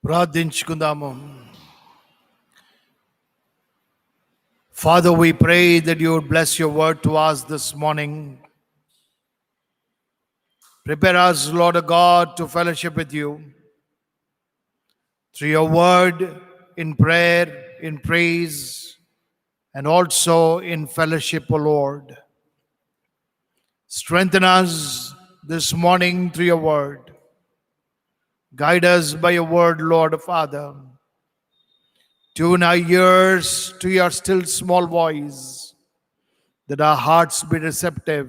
ప్రార్థించుకుందాము. Father, we pray that you would bless your word to us this morning. Prepare us, Lord God, to fellowship with you through your word, in prayer, in praise, and also in fellowship, O Lord. Strengthen us this morning through your word. Guide us by your word, Lord Father. Tune our ears to your still small voice, that our hearts be receptive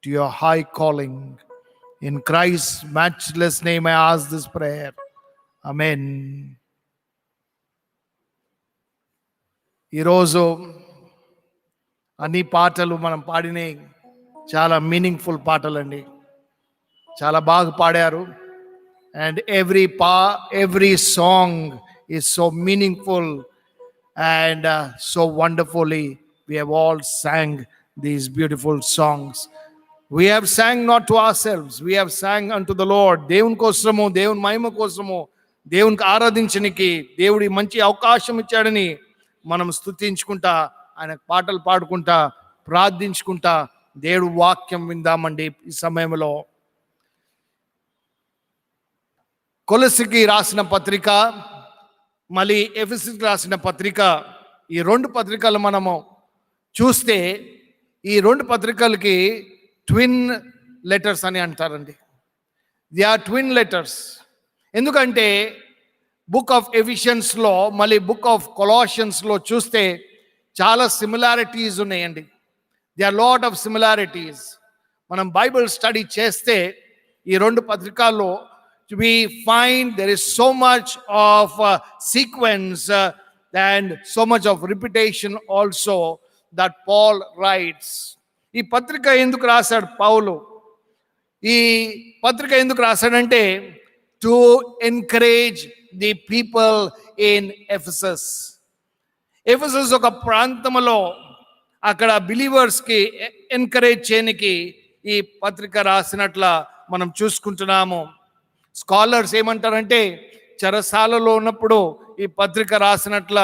to your high calling. In Christ's matchless name I ask this prayer. Amen. ఈరోజు అన్ని పాటలు మనం పాడినాయి చాలా meaningful పాటలండి. చాలా బాగా పాడారు. And every song is so meaningful and so wonderfully we have all sang these beautiful songs. We have sang not to ourselves, we have sang unto the Lord. దేవుని కోసము, దేవుని మహిమ కోసము, దేవునికి ఆరాధించడానికి దేవుడి మంచి అవకాశం ఇచ్చాడని మనం స్తుతించుకుంటా, ఆయన పాటలు పాడుకుంటా, ప్రార్థించుకుంటా దేవుడు వాక్యం విందామండి. ఈ సమయంలో కొలస్సీకి రాసిన పత్రిక, మళ్ళీ ఎఫెసీకి రాసిన పత్రిక, ఈ రెండు పత్రికలు మనము చూస్తే ఈ రెండు పత్రికలకి ట్విన్ లెటర్స్ అని అంటారండి. They are twin letters. ఎందుకంటే బుక్ ఆఫ్ ఎఫిషియన్స్లో మళ్ళీ బుక్ ఆఫ్ కొలాషియన్స్లో చూస్తే చాలా సిమిలారిటీస్ ఉన్నాయండి. They are lot of similarities. మనం బైబిల్ స్టడీ చేస్తే ఈ రెండు పత్రికల్లో we find there is so much of sequence and so much of repetition also that Paul writes. ఈ పత్రిక ఎందుకు రాశాడు పౌలు? ఈ పత్రిక ఎందుకు రాశాడంటే to encourage the people in Ephesus. Ephesus ఒక ప్రాంతంలో అక్కడ బిలీవర్స్కి ఎంకరేజ్ చేయడానికి ఈ పత్రిక రాసినట్ల మనం చూసుకుంటున్నాము. స్కాలర్స్ ఏమంటారంటే చెరసాలలో ఉన్నప్పుడు ఈ పత్రిక రాసినట్ల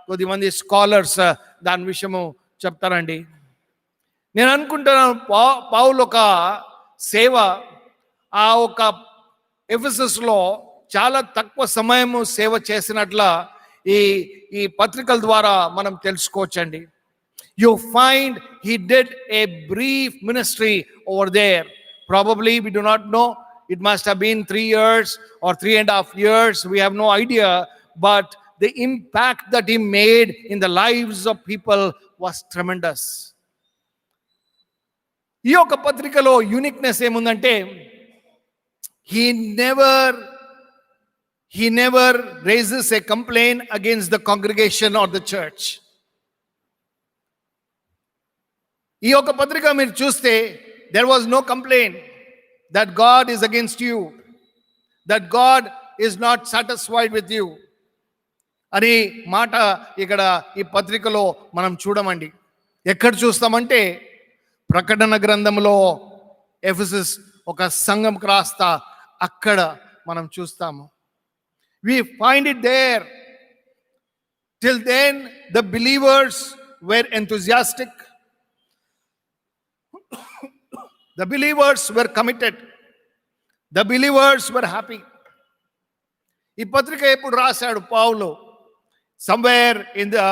కొద్దిమంది స్కాలర్స్ దాని విషయము చెప్తారండి. నేను అనుకుంటున్నాను పౌలు ఒక సేవ ఆ ఒక ఎఫెసస్లో చాలా తక్కువ సమయము సేవ చేసినట్ల ఈ పత్రికల ద్వారా మనం తెలుసుకోవచ్చండి. You find he did a brief ministry over there. Probably we do not know. It must have been 3 years or 3.5 years. We have no idea. But the impact that he made in the lives of people was tremendous. ఈ యొక్క పత్రికలో uniqueness ఏముందంటే he never raises a complaint against the congregation or the church. ఈ యొక్క పత్రిక మీరు చూస్తే there was no complaint that God is against you, that God is not satisfied with you అని మాట ఇక్కడ ఈ పత్రికలో మనం చూడమండి. ఎక్కడ చూస్తామంటే ప్రకటన గ్రంథంలో ఎఫెసస్ ఒక సంఘంకి రాస్తా అక్కడ మనం చూస్తాము. We find it there. Till then the believers were enthusiastic. The believers were committed. The believers were happy. ఈ పత్రిక ఎప్పుడు రాశాడు పౌలు? Somewhere in the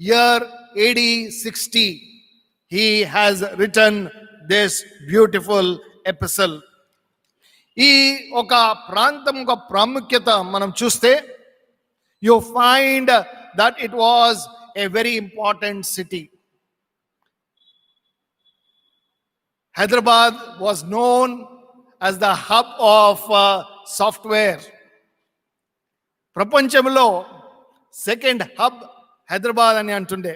year AD 60 he has written this beautiful epistle. ఈ ఒక ప్రాంతం ఒక ప్రాముఖ్యత మనం చూస్తే you find that it was a very important city. Hyderabad was known as the hub of software. ప్రపంచంలో సెకండ్ హబ్ హైదరాబాద్ అని అంటుండే.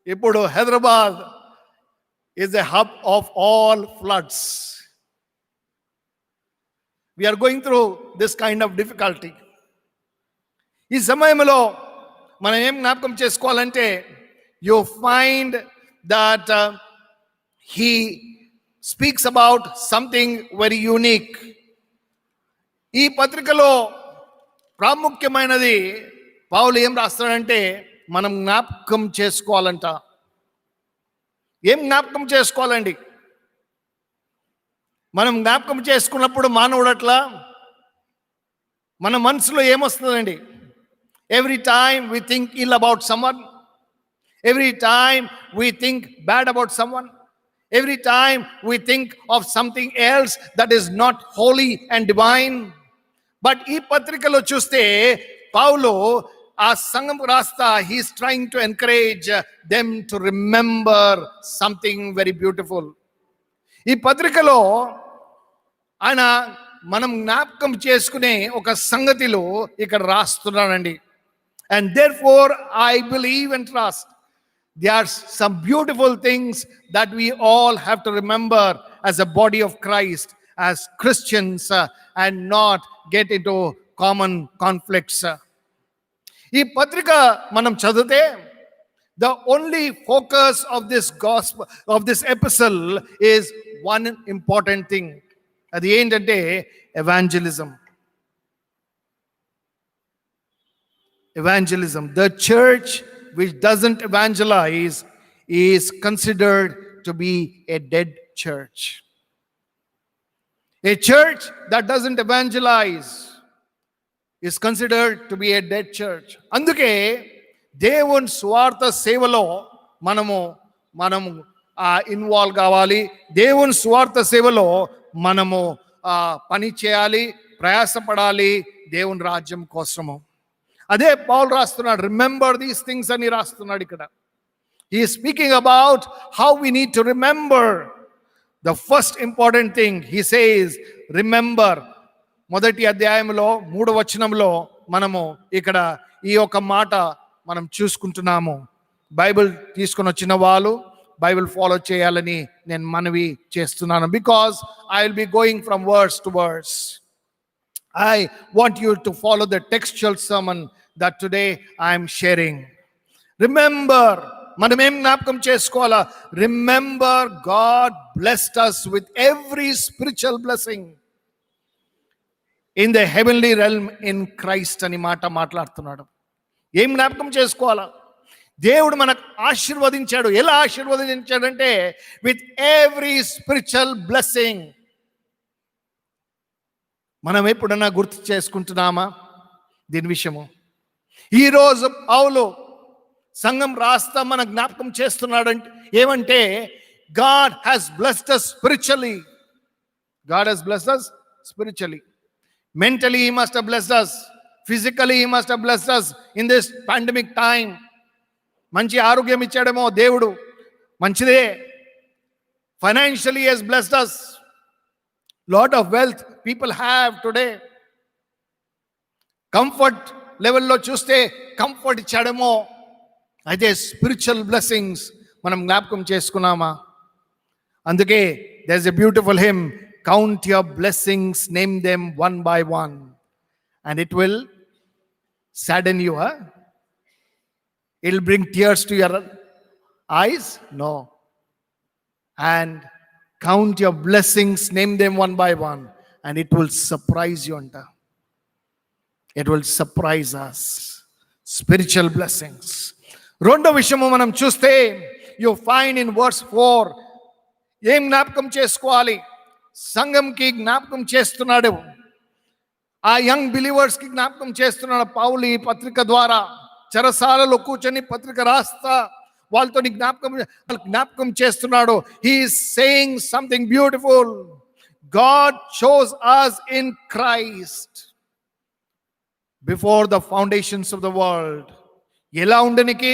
ఇప్పుడు Hyderabad is a hub of all floods. We are going through this kind of difficulty. ఈ సమయంలో మనం ఏం జ్ఞాపకం చేసుకోవాలంటే you find that he speaks about something very unique. ఈ పత్రికలో ప్రాముఖ్యమైనది పౌలు ఏం రాస్తాడంటే మనం జ్ఞాపకం చేసుకోవాలంట. ఏం జ్ఞాపకం చేసుకోవాలండి? మనం జ్ఞాపకం చేసుకున్నప్పుడు మానవుడట్లా మన మనసులో ఏమొస్తుందండి? Every time we think ill about someone, every time we think bad about someone, every time we think of something else that is not holy and divine. But ఈ పత్రికలో చూస్తే పౌలు ఆ సంఘం రాస్తా he's trying to encourage them to remember something very beautiful. ఈ పత్రికలో ఆయన మనం జ్ఞాపకం చేసుకునే ఒక సంగతిలో ఇక్కడ రాస్తున్నానండి. And therefore I believe and trust there are some beautiful things that we all have to remember as a body of Christ, as Christians, and not get into common conflicts. ఈ పత్రిక మనం చదివితే the only focus of this gospel, of this epistle, is one important thing. అది ఏంటంటే evangelism. Evangelism. The church which doesn't evangelize is considered to be a dead church. A church that doesn't evangelize is considered to be a dead church. అందుకే దేవుని స్వార్థ సేవలో మనము involve కావాలి. దేవుని స్వార్థ సేవలో మనము పని చేయాలి, ప్రయాసపడాలి దేవుని రాజ్యం కోసము. అదే పౌలు రాస్తున్నాడు, రిమెంబర్ దీస్ థింగ్స్ అని రాస్తున్నాడు ఇక్కడ. He is speaking about how we need to remember the first important thing. He says remember. మొదటి అధ్యాయంలో 3వ వచనంలో మనము ఇక్కడ ఈ ఒక మాట మనం చూసుకుంటున్నాము. బైబిల్ తీసుకొని వచ్చిన వాళ్ళు బైబిల్ ఫాలో చేయాలని నేను మనవి చేస్తున్నాను. Because I will be going from words to words. I want you to follow the textual sermon that today I am sharing. Remember, మనం ఏం జ్ఞాపకం చేసుకోవాలా? Remember, God blessed us with every spiritual blessing in the heavenly realm in Christ అని మాట్లాడుతున్నాడు. ఏం జ్ఞాపకం చేసుకోవాలా? దేవుడు మనకు ఆశీర్వదించాడు. ఎలా ఆశీర్వదించాడంటే విత్ ఎవ్రీ స్పిరిచువల్ బ్లెస్సింగ్. మనం ఎప్పుడన్నా గుర్తు చేసుకుంటున్నామా దీని విషయము? ఈరోజు పౌలు సంఘం రాస్తా మన జ్ఞాపకం చేస్తున్నాడంటే ఏమంటే God has blessed us spiritually. God has blessed us spiritually. Mentally He must have blessed us. Physically He must have blessed us in this pandemic time. మంచి ఆరోగ్యం ఇచ్చాడేమో దేవుడు, మంచిదే. Financially He has blessed us. Lot of wealth people have today. Comfort లెవెల్లో చూస్తే comfort ఇచ్చాడేమో. అయితే spiritual blessings మనం జ్ఞాపకం చేసుకున్నామా? అందుకే there is a beautiful hymn, count your blessings, name them one by one, and it will sadden you. It will bring tears to your eyes? No. And count your blessings, name them one by one, and it will surprise you. It will surprise us. Spiritual blessings. రెండో విషయము మనం చూస్తే you find in verse 4, ఏం జ్ఞాపకం చేసుకోవాలి? సంఘంకి జ్ఞాపకం చేస్తున్నాడు, ఆ యంగ్ బిలీవర్స్కి జ్ఞాపకం చేస్తున్నాడు పౌలు ఈ పత్రిక ద్వారా. చెరసాలలో కూర్చొని పత్రిక రాస్తా వాళ్ళతో జ్ఞాపకం చేస్తున్నాడు. He is saying something beautiful. God chose us in Christ before the foundations of the world. ఎలా ఉండనికి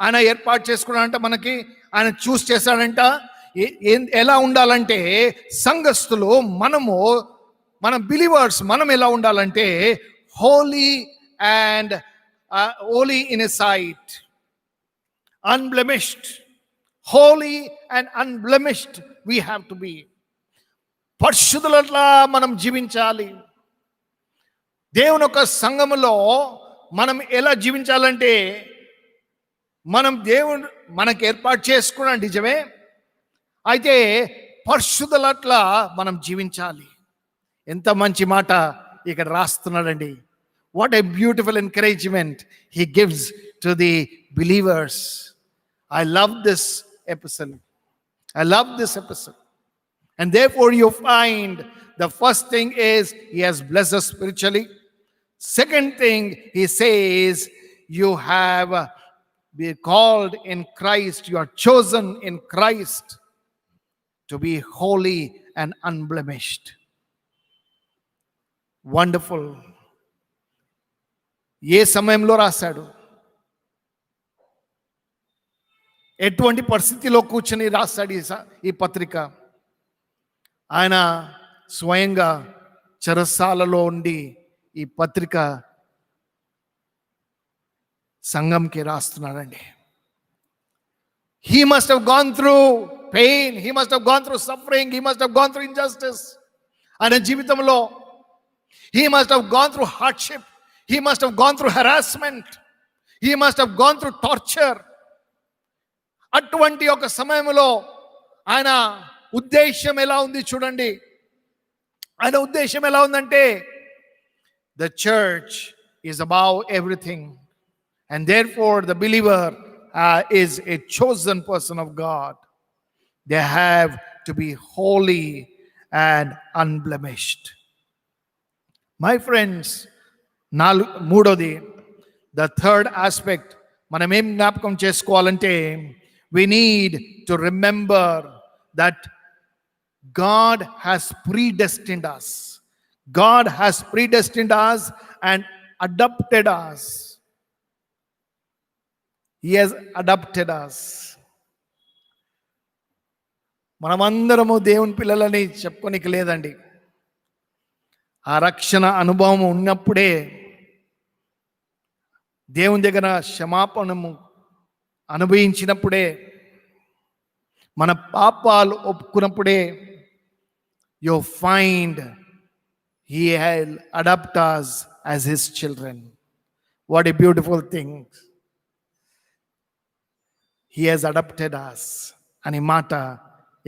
ఆయన ఏర్పాటు చేసుకున్నాడంట, మనకి ఆయన చూస్ చేశాడంట. ఎలా ఉండాలంటే సంఘస్థులు మన బిలీవర్స్ మనం ఎలా ఉండాలంటే Holi and holy in his sight, unblemished. Holy and unblemished we have to be. పరిశుద్ధులట్లా మనం జీవించాలి. దేవుని యొక్క సంఘములో మనం ఎలా జీవించాలంటే మనం దేవుడు మనకు ఏర్పాటు చేసుకున్నాం నిజమే, అయితే పరిశుద్ధులట్లా మనం జీవించాలి. ఎంత మంచి మాట ఇక్కడ రాస్తున్నాడండి. What a beautiful encouragement he gives to the believers. I love this episode. I love this episode. And therefore you find the first thing is he has blessed us spiritually. Second thing he says, you have been called in Christ, you are chosen in Christ to be holy and unblemished. Wonderful. ఏ సమయంలో రాశాడు? ఎటువంటి పరిస్థితిలో కూర్చొని రాస్తాడు ఈ పత్రిక? ఆయన స్వయంగా చెరసాలలో ఉండి ఈ పత్రిక సంఘంకి రాస్తున్నాడండి. He must have gone through pain, he must have gone through suffering, he must have gone through injustice. ఆయన జీవితంలో he must have gone through hardship, he must have gone through harassment, he must have gone through torture. అటువంటి ఒక సమయంలో ఆయన ఉద్దేశం ఎలా ఉంది చూడండి. ఆయన ఉద్దేశం ఎలా ఉందంటే, the church is above everything and therefore the believer is a chosen person of God. They have to be holy and unblemished. My friends, మూడోది, ద థర్డ్ ఆస్పెక్ట్ మనం ఏం జ్ఞాపకం చేసుకోవాలంటే, we need to remember that God has predestined us. God has predestined us and adopted us. He has adopted us. మనమందరము దేవుని పిల్లలని చెప్పుకోనికి లేదండి. ఆ రక్షణ అనుభవం ఉన్నప్పుడే, దేవుని దగ్గర క్షమాపణము అనుభవించినప్పుడే, మన పాపాలు ఒప్పుకున్నప్పుడే, you find he shall adopt us as his children. What a beautiful thing. He has adopted us అనే మాట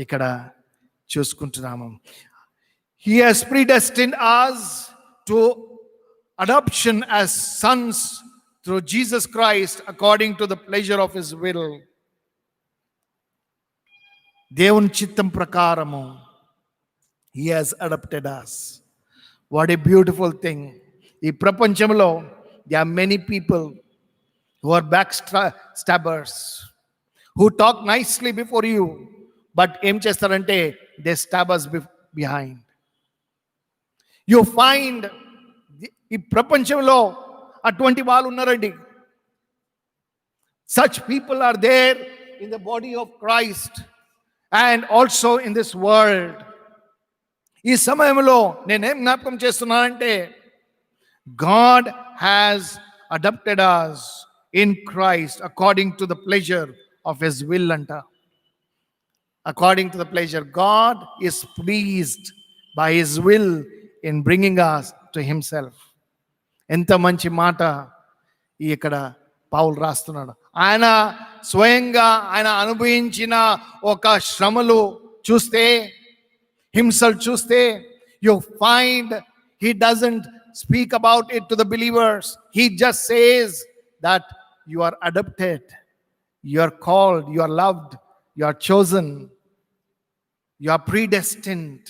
ఇక్కడ చూసుకుంటున్నాము. He has predestined us to adoption as sons through Jesus Christ according to the pleasure of his will. దేవుని చిత్తం ప్రకారము he has adopted us. What a beautiful thing. ఈ ప్రపంచంలో there are many people who are backstabbers, who talk nicely before you, but ఏం చేస్తారంటే they stab us behind. You find ఈ ప్రపంచంలో అటువంటి వాళ్ళు ఉన్నారండి. Such people are there in the body of Christ and also in this world. ఈ సమయంలో నేనేం జ్ఞాపకం చేస్తున్నానంటే, God has adopted us in Christ according to the pleasure of his will అంట. According to the pleasure. God is pleased by his will in bringing us to himself. ఎంత మంచి మాట ఇక్కడ పౌలు రాస్తున్నాడు. ఆయన స్వయంగా ఆయన అనుభవించిన ఒక శ్రమలు చూస్తే, హింసలు చూస్తే, you find he doesn't speak about it to the believers. He just says that you are adopted, you are called, you are loved, you are chosen, you are predestined,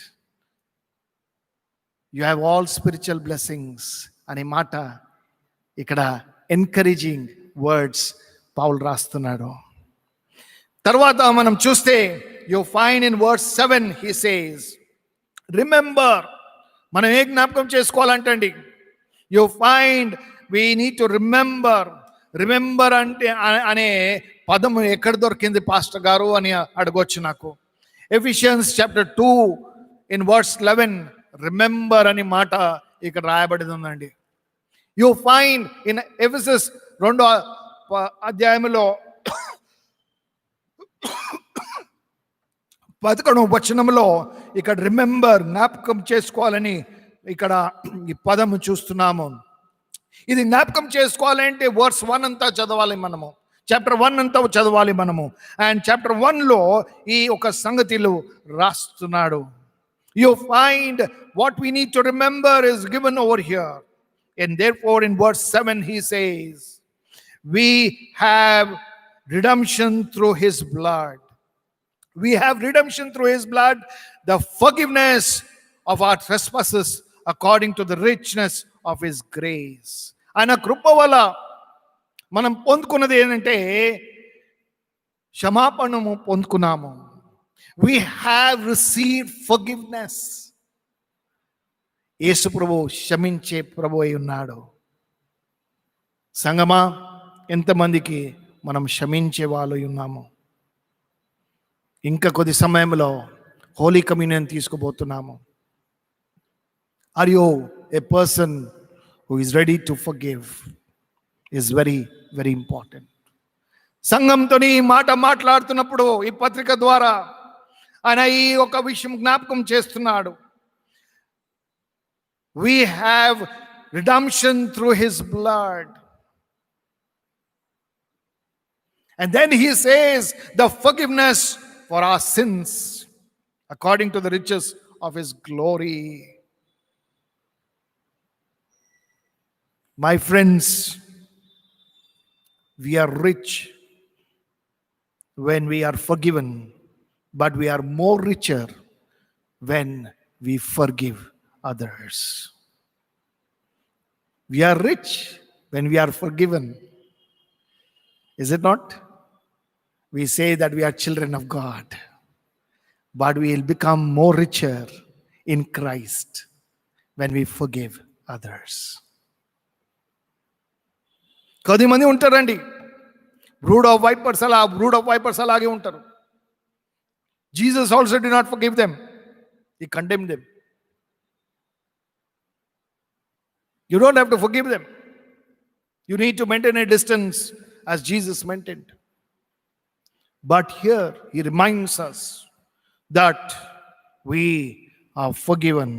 you have all spiritual blessings అనే మాట ఇక్కడ encouraging words పౌలు రాస్తున్నాడు. తర్వాత మనం చూస్తే, you find in verse 7 he says, remember. మనం ఏ జ్ఞాపకం చేసుకోవాలంటండి, you find we need to remember. Remember అంటే అనే పదం ఎక్కడ దొరికింది పాస్టర్ గారు అని అడగొచ్చు నాకు. Ephesians chapter 2 in verse 11 remember అనే మాట ఇక్కడ రాయబడింది ఉందండి. యు ఫైండ్ ఇన్ ఎఫెసస్ 2వ అధ్యాయంలో 11వ వచనంలో ఇక్కడ రిమెంబర్, జ్ఞాపకం చేసుకోవాలని ఇక్కడ ఈ పదము చూస్తున్నాము. ఇది జ్ఞాపకం చేసుకోవాలంటే వర్స్ 1 అంతా చదవాలి మనము, చాప్టర్ 1 అంతా చదవాలి మనము. అండ్ చాప్టర్ 1లో ఈ ఒక సంగతిలు రాస్తున్నాడు. You find what we need to remember is given over here. And therefore, in verse 7, he says, we have redemption through his blood. We have redemption through his blood, the forgiveness of our trespasses according to the richness of his grace. ఆయన కృప వల్ల మనం పొందుకున్నది ఏంటంటే క్షమాపణము పొందుకున్నాము. We have received forgiveness. యేసు ప్రభు క్షమించే ప్రభు అయి ఉన్నాడు. సంగమా, ఎంతమందికి మనం క్షమించే వాళ్ళు ఉన్నాము? ఇంకా కొద్ది సమయంలో హోలీ కమ్యూనియన్ తీసుకుపోతున్నాము. Are you a person who is ready to forgive? Is very very important. సంఘంతో ఈ మాట మాట్లాడుతున్నప్పుడు ఈ పత్రిక ద్వారా ఆయన ఈ ఒక విషయం జ్ఞాపకం చేస్తున్నాడు. We have redemption through his blood. And then he says the forgiveness for our sins according to the riches of his glory. My friends, we are rich when we are forgiven, but we are more richer when we forgive others. We are rich when we are forgiven. Is it not? We say that we are children of God, but we will become more richer in Christ when we forgive others. కొద్దిమంది ఉంటారండి, brood of wipers అలాగే ఉంటారు. Jesus also did not forgive them. He condemned them. You don't have to forgive them. You need to maintain a distance as Jesus maintained. But here he reminds us that we are forgiven.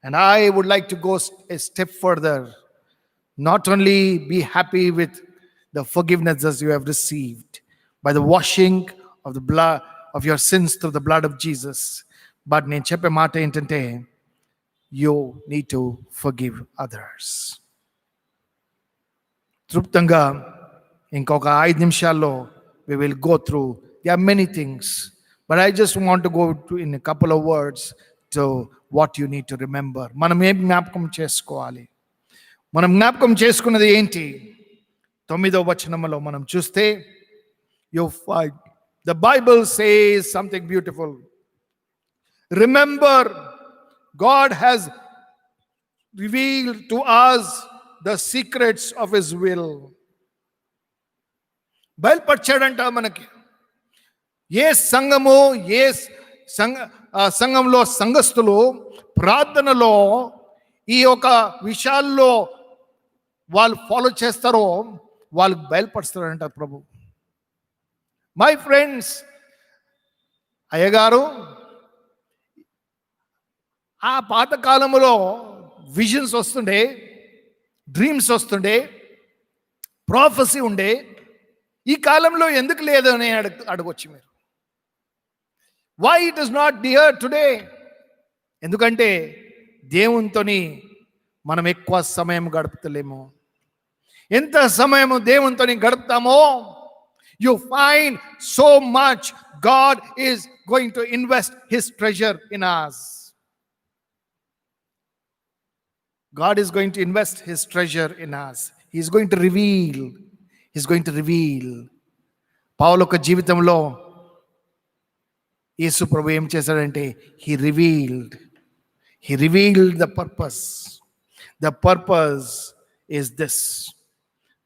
And I would like to go a step further. Not only be happy with the forgiveness that you have received by the washing of the blood of your sins through the blood of Jesus, but నేను చెప్పే మాట ఏంటంటే you need to forgive others. తృప్తంగా ఇంకొక 5 నిమిషాల్లో we will go through. There are many things, but I just want to go to in a couple of words to what you need to remember. మనం ఏం జ్ఞాపకం చేసుకోవాలి? మనం జ్ఞాపకం చేసుకున్నది ఏంటి? 9వ వచనంలో మనం చూస్తే you find the Bible says something beautiful. Remember, God has revealed to us the secrets of his will. బయలుపరిచాడంట మనకి. ఏ సంఘము, ఏ సంఘంలో సంఘస్థులు ప్రార్థనలో ఈ యొక్క విషయాల్లో వాళ్ళు ఫాలో చేస్తారో వాళ్ళకి బయలుపరుస్తారంట ప్రభు. మై ఫ్రెండ్స్, అయ్యగారు ఆ పాతకాలంలో విజన్స్ వస్తుండే, డ్రీమ్స్ వస్తుండే, ప్రాఫెసీ ఉండే. ఈ కాలంలో ఎందుకు లేదు అని అడగొచ్చు మీరు. Why it is not dear today? ఎందుకంటే దేవునితోని మనం ఎక్కువ సమయం గడుపుతలేము. ఎంత సమయం దేవునితోని గడుపుతామో you find so much God is going to invest his treasure in us. God is going to invest his treasure in us. He is going to reveal. He's going to reveal. పౌలు యొక్క జీవితంలో యేసు ప్రభు ఏం చేశాడంటే he revealed the purpose. The purpose is this,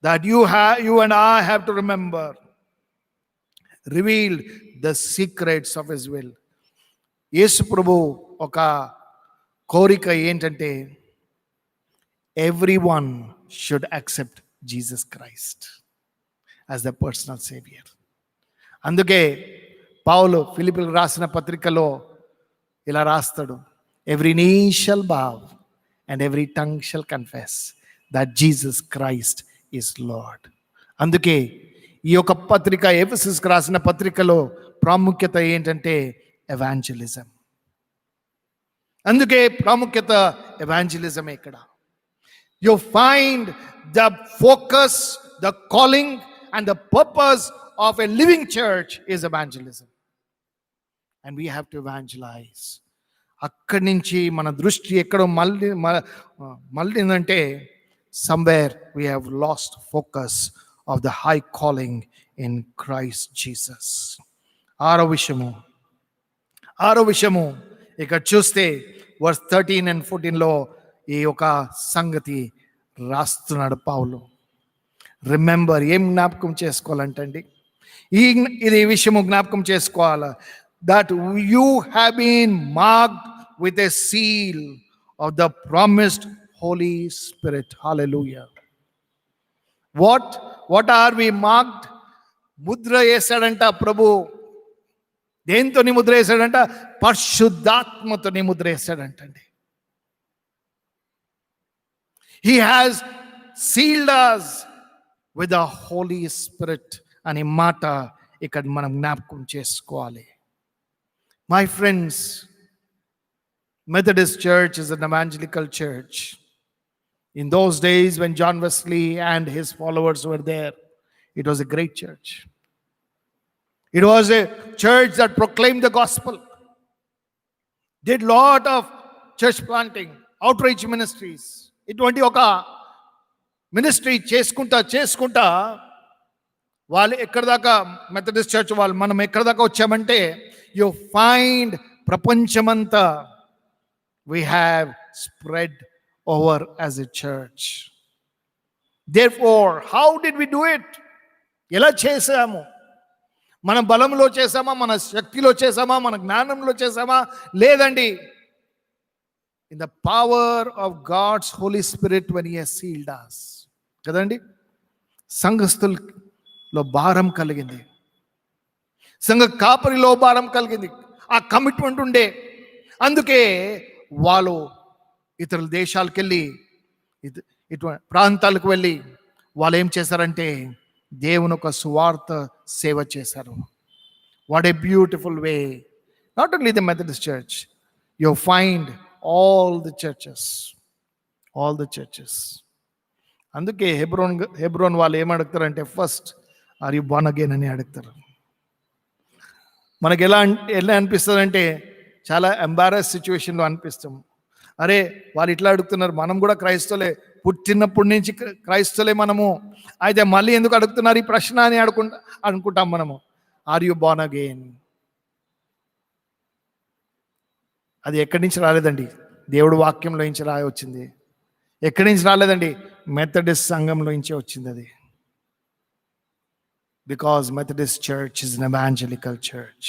that you and I have to remember. Revealed the secrets of his will. యేసు ప్రభు ఒక కోరిక ఏంటంటే everyone should accept Jesus Christ as the personal savior. అందుకే పౌలు ఫిలిప్పీలకు రాసిన పత్రికలో ఇలా రాస్తాడు, every knee shall bow and every tongue shall confess that Jesus Christ is Lord. అందుకే ఈ యొక్క పత్రిక, ఎఫెసీయులకు రాసిన పత్రికలో ప్రాముఖ్యత ఏంటంటే ఎవాంజలిజం. అందుకే ప్రాముఖ్యత ఎవాంజలిజమే ఇక్కడ. You find the focus, the calling and the purpose of a living church is evangelism. And we have to evangelize. అక్కడి నుంచి మన దృష్టి ఎక్కడో మళ్ళీందంటే somewhere we have lost focus of the high calling in Christ Jesus. ఆరో విషయము ఇక్కడ చూస్తే verse 13 and 14లో ఈ ఒక సంగతి రాస్తున్నాడు పౌలు. రిమెంబర్, ఏం జ్ఞాపకం చేసుకోవాలంటండి, ఇది విషయము జ్ఞాపకం చేసుకోవాలా, that you have been marked with a seal of the promised Holy Spirit. Hallelujah. What are we marked? Mudra వేసాడంట ప్రభు. దేంతో ముద్ర వేసాడంట? పరిశుద్ధాత్మతో Mudra వేసాడంటండి. He has sealed us with the Holy Spirit అనే మాట ఇక్కడ మనం జ్ఞాపకం చేసుకోవాలి. My friends, Methodist Church is an evangelical church. In those days when John Wesley and his followers were there, it was a great church. It was a church that proclaimed the gospel, did lot of church planting, outreach ministries. ఇటువంటి ఒక ministry చేసుకుంటా వాళ్ళు ఎక్కడ దాకా, Methodist church వాళ్ళు మనం ఎక్కడ దాకా వచ్చామంటే, యు ఫైండ్ ప్రపంచమంతా we have spread over as a church. Therefore, how did we do it? ఎలా చేసాము? మన బలంలో చేసామా, మన శక్తిలో చేసామా, మన జ్ఞానంలో చేసామా? లేదండి. In the power of God's Holy Spirit when He has sealed us. కదండి, సంఘస్థుల్లో భారం కలిగింది, సంఘ కాపరిలో భారం కలిగింది, ఆ కమిట్మెంట్ ఉండే. అందుకే వాళ్ళు ఇతర దేశాలకు వెళ్ళి, ఇటువంటి ప్రాంతాలకు వెళ్ళి వాళ్ళు ఏం చేశారంటే దేవుని ఒక సువార్త సేవ చేశారు. What a beautiful way. Not only the Methodist church, you find all the churches. అందుకే హెబ్రోన్ వాళ్ళు ఏం అడుగుతారంటే, first are you born again అని అడుగుతారు. మనకి ఎలా అనిపిస్తుంది అంటే, చాలా ఎంబారస్ సిచ్యువేషన్లో అనిపిస్తాం. అరే వాళ్ళు ఇట్లా అడుగుతున్నారు, మనం కూడా క్రైస్తవులే, పుట్టినప్పటి నుంచి క్రైస్తవులే మనము, అయితే మళ్ళీ ఎందుకు అడుగుతున్నారు ఈ ప్రశ్న అని అనుకుంటాం మనము. Are you born again? అది ఎక్కడి నుంచి రాలేదండి, దేవుడు వాక్యంలో నుంచి వచ్చింది. ఎక్కడి నుంచి రాలేదండి, మెథడిస్ట్ సంఘంలో నుంచే వచ్చింది అది. Because Methodist church is an evangelical church.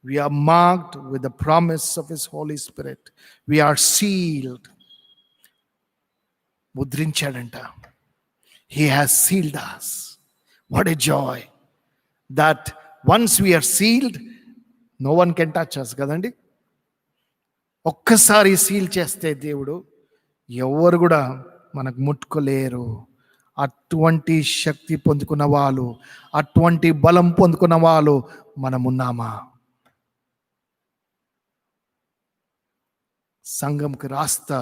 We are marked with the promise of His Holy Spirit. We are sealed. ముద్రించాడంట. He has sealed us. What a joy that once we are sealed, no one can touch us. కదండి, ఒక్కసారి seal చేస్తే దేవుడు, ఎవరు కూడా మనకు ముట్టుకోలేరు. అటువంటి శక్తి పొందుకున్న వాళ్ళు, అటువంటి బలం పొందుకున్న వాళ్ళు మనమున్నామా? సంఘంకి రాస్తా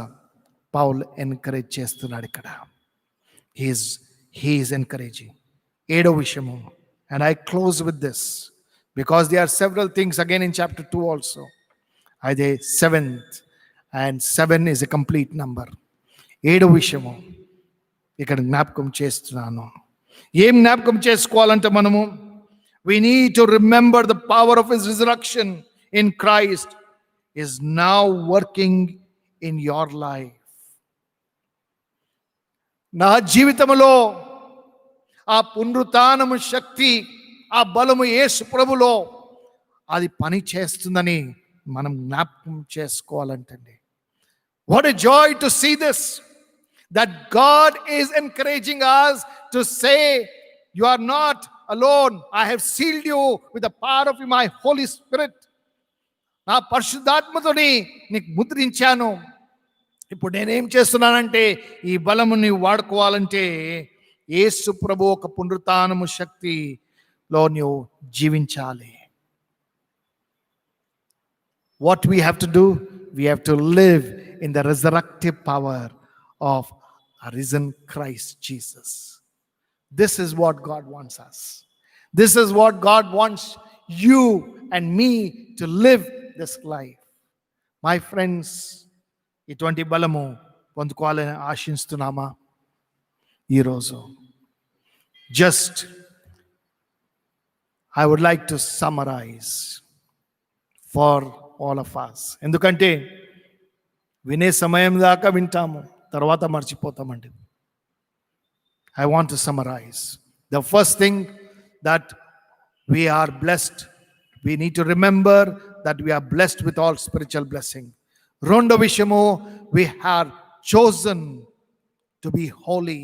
పౌల్ ఎన్కరేజ్ చేస్తున్నాడు ఇక్కడ. he is encouraging. ఏడో విషయము, and I close with this because there are several things again in chapter 2 also. అదే 7th, and 7 is a complete number. ఏడో విషయము ఇక్కడ జ్ఞాపకం చేస్తున్నాను. ఏం జ్ఞాపకం చేసుకోవాలంటే మనము, we need to remember the power of His resurrection in Christ is now working in your life. నా జీవితంలో ఆ పునరుత్థానము శక్తి, ఆ బలము యేసు ప్రభులో అది పని చేస్తుందని మనం జ్ఞాపకం చేసుకోవాలంటండి. What a joy to see this, that God is encouraging us to say, you are not alone. I have sealed you with the power of my Holy Spirit. నా పరిశుద్ధాత్మతోని నీకు ముద్రించాను. ఇప్పుడు నేనేం చేస్తున్నానంటే, ఈ బలము నీవు వాడుకోవాలంటే యేసు ప్రభు ఒక పునరుత్థానము శక్తిలో నీవు జీవించాలి. What we have to do? we have to live in the resurrective power of a risen Christ Jesus. This is what God wants us. This is what God wants you and me to live this life. My friends, ఇటువంటి బలము పొందుకోవాలని ఆశిస్తున్నామా? ఈరోజు just I would like to summarize for all of us. ఎందుకంటే వినే సమయం దాకా వింటాము, తర్వాత మర్చిపోతామండి. I want to summarize. The first thing that we are blessed, we need to remember that we are blessed with all spiritual blessing. రెండో విషయము, we are chosen to be holy.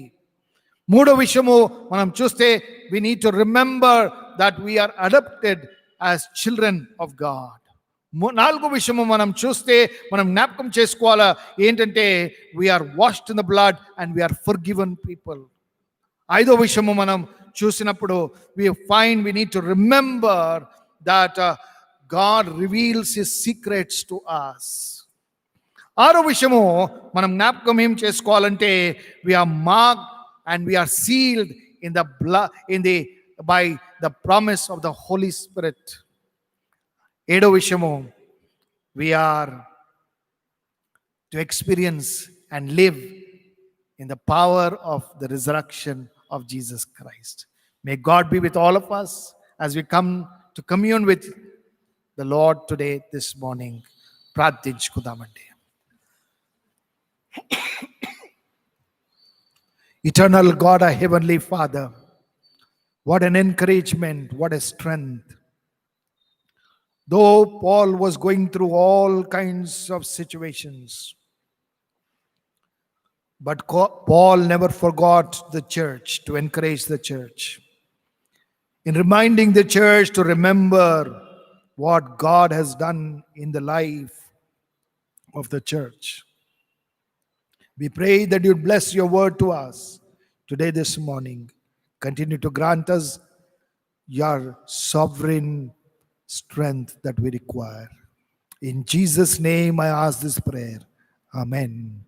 మూడో విషయము మనం చూస్తే we need to remember that we are adopted as children of God. నాలుగో విషయము మనం చూస్తే మనం జ్ఞాపకం చేసుకోవాలా ఏంటంటే we are washed in the blood and we are forgiven people. ఐదో విషయము మనం చూసినప్పుడు we need to remember that God reveals his secrets to us. ఆరో విషయము మనం జ్ఞాపకం ఏం చేసుకోవాలంటే we are marked and we are sealed in the blood by the promise of the Holy Spirit. ఏడో విషయము we are to experience and live in the power of the resurrection of Jesus Christ. May God be with all of us as we come to commune with the Lord today, this morning. ప్రార్థించుకుందామండి. Eternal God, our Heavenly Father, what an encouragement, what a strength. Though Paul was going through all kinds of situations, but Paul never forgot the church, to encourage the church. In reminding the church to remember what God has done in the life of the church. We pray that you bless your word to us today, this morning. Continue to grant us your sovereign strength that we require. In Jesus' name I ask this prayer. Amen.